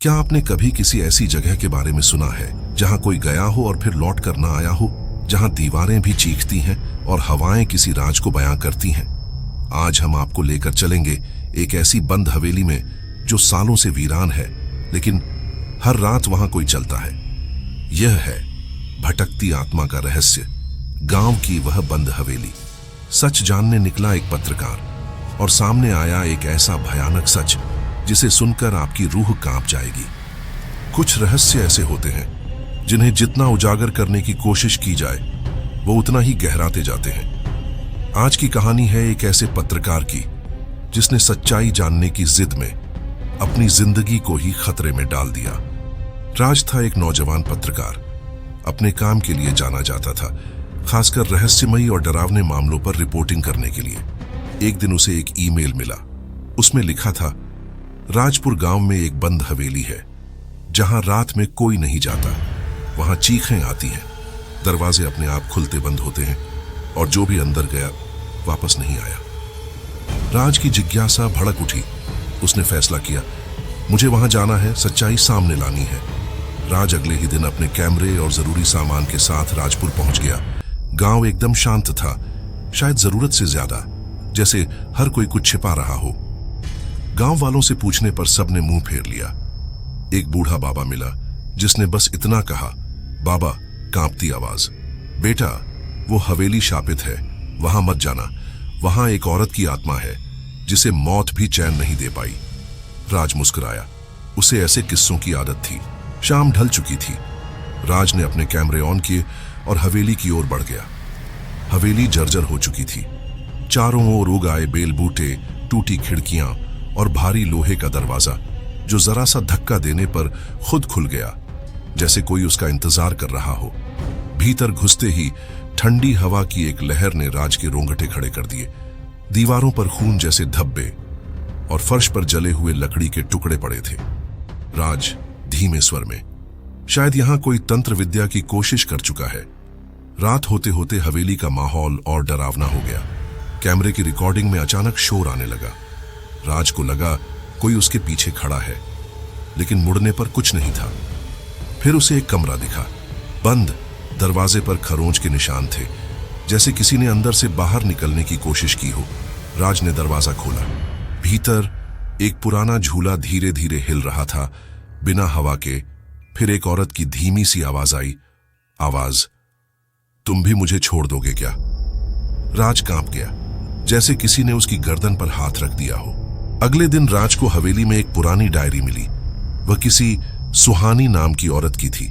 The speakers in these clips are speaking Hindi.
क्या आपने कभी किसी ऐसी जगह के बारे में सुना है जहां कोई गया हो और फिर लौट कर ना आया हो, जहां दीवारें भी चीखती हैं और हवाएं किसी राज को बयां करती हैं? आज हम आपको लेकर चलेंगे एक ऐसी बंद हवेली में जो सालों से वीरान है, लेकिन हर रात वहां कोई चलता है। यह है भटकती आत्मा का रहस्य, गांव की वह बंद हवेली। सच जानने निकला एक पत्रकार और सामने आया एक ऐसा भयानक सच जिसे सुनकर आपकी रूह कांप जाएगी। कुछ रहस्य ऐसे होते हैं जिन्हें जितना उजागर करने की कोशिश की जाए वो उतना ही गहराते जाते हैं। आज की कहानी है एक ऐसे पत्रकार की जिसने सच्चाई जानने की जिद में अपनी जिंदगी को ही खतरे में डाल दिया। राज था एक नौजवान पत्रकार, अपने काम के लिए जाना जाता था, खासकर रहस्यमयी और डरावने मामलों पर रिपोर्टिंग करने के लिए। एक दिन उसे एक ईमेल मिला। उसमें लिखा था, राजपुर गांव में एक बंद हवेली है जहां रात में कोई नहीं जाता। वहां चीखें आती हैं, दरवाजे अपने आप खुलते बंद होते हैं और जो भी अंदर गया वापस नहीं आया। राज की जिज्ञासा भड़क उठी। उसने फैसला किया, मुझे वहां जाना है, सच्चाई सामने लानी है। राज अगले ही दिन अपने कैमरे और जरूरी सामान के साथ राजपुर पहुंच गया। गांव एकदम शांत था, शायद जरूरत से ज्यादा, जैसे हर कोई कुछ छिपा रहा हो। गांव वालों से पूछने पर सबने मुंह फेर लिया। एक बूढ़ा बाबा मिला जिसने बस इतना कहा, बाबा कांपती आवाज, बेटा वो हवेली शापित है, वहां मत जाना। वहां एक औरत की आत्मा है जिसे मौत भी चैन नहीं दे पाई। राज मुस्कुराया, उसे ऐसे किस्सों की आदत थी। शाम ढल चुकी थी। राज ने अपने कैमरे ऑन किए और हवेली की ओर बढ़ गया। हवेली जर्जर हो चुकी थी। चारों ओर उग आए बेल बूटे, टूटी खिड़कियां और भारी लोहे का दरवाजा जो जरा सा धक्का देने पर खुद खुल गया, जैसे कोई उसका इंतजार कर रहा हो। भीतर घुसते ही ठंडी हवा की एक लहर ने राज के रोंगटे खड़े कर दिए। दीवारों पर खून जैसे धब्बे और फर्श पर जले हुए लकड़ी के टुकड़े पड़े थे। राज धीमे स्वर में, शायद यहां कोई तंत्र विद्या की कोशिश कर चुका है। रात होते होते हवेली का माहौल और डरावना हो गया। कैमरे की रिकॉर्डिंग में अचानक शोर आने लगा। राज को लगा कोई उसके पीछे खड़ा है, लेकिन मुड़ने पर कुछ नहीं था। फिर उसे एक कमरा दिखा, बंद, दरवाजे पर खरोंच के निशान थे, जैसे किसी ने अंदर से बाहर निकलने की कोशिश की हो। राज ने दरवाजा खोला। भीतर एक पुराना झूला धीरे धीरे हिल रहा था, बिना हवा के। फिर एक औरत की धीमी सी आवाज आई, आवाज, तुम भी मुझे छोड़ दोगे क्या? राज कांप गया, जैसे किसी ने उसकी गर्दन पर हाथ रख दिया हो। अगले दिन राज को हवेली में एक पुरानी डायरी मिली। वह किसी सुहानी नाम की औरत की थी।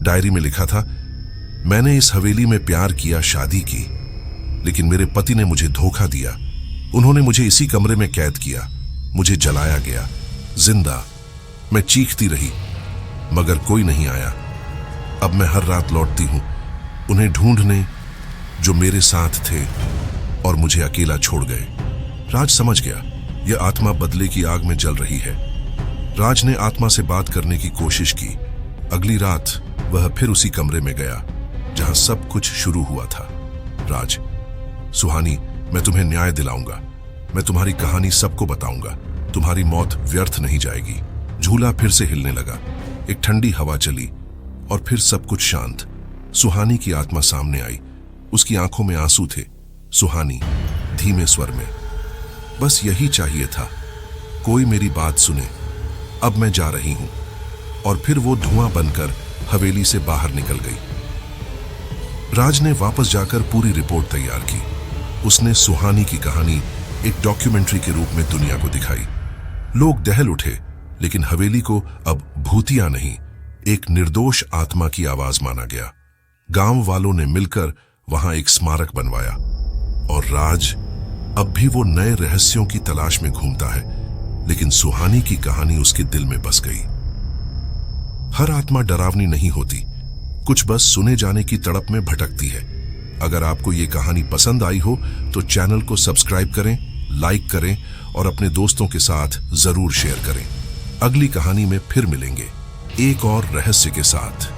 डायरी में लिखा था, मैंने इस हवेली में प्यार किया, शादी की, लेकिन मेरे पति ने मुझे धोखा दिया। उन्होंने मुझे इसी कमरे में कैद किया, मुझे जलाया गया जिंदा। मैं चीखती रही मगर कोई नहीं आया। अब मैं हर रात लौटती हूं उन्हें ढूंढने जो मेरे साथ थे और मुझे अकेला छोड़ गए। राज समझ गया, यह आत्मा बदले की आग में जल रही है। राज ने आत्मा से बात करने की कोशिश की। अगली रात वह फिर उसी कमरे में गया जहां सब कुछ शुरू हुआ था। राज, सुहानी, मैं तुम्हें न्याय दिलाऊंगा। मैं तुम्हारी कहानी सबको बताऊंगा। तुम्हारी मौत व्यर्थ नहीं जाएगी। झूला फिर से हिलने लगा। एक ठंडी हवा चली और फिर सब कुछ शांत। सुहानी की आत्मा सामने आई। उसकी आंखों में आंसू थे। सुहानी धीमे स्वर में, बस यही चाहिए था, कोई मेरी बात सुने। अब मैं जा रही हूं। और फिर वो धुआं बनकर हवेली से बाहर निकल गई। राज ने वापस जाकर पूरी रिपोर्ट तैयार की। उसने सुहानी की कहानी एक डॉक्यूमेंट्री के रूप में दुनिया को दिखाई। लोग दहल उठे, लेकिन हवेली को अब भूतिया नहीं, एक निर्दोष आत्मा की आवाज माना गया। गांव वालों ने मिलकर वहां एक स्मारक बनवाया और राज अब भी वो नए रहस्यों की तलाश में घूमता है, लेकिन सुहानी की कहानी उसके दिल में बस गई। हर आत्मा डरावनी नहीं होती, कुछ बस सुने जाने की तड़प में भटकती है। अगर आपको ये कहानी पसंद आई हो तो चैनल को सब्सक्राइब करें, लाइक करें और अपने दोस्तों के साथ जरूर शेयर करें। अगली कहानी में फिर मिलेंगे, एक और रहस्य के साथ।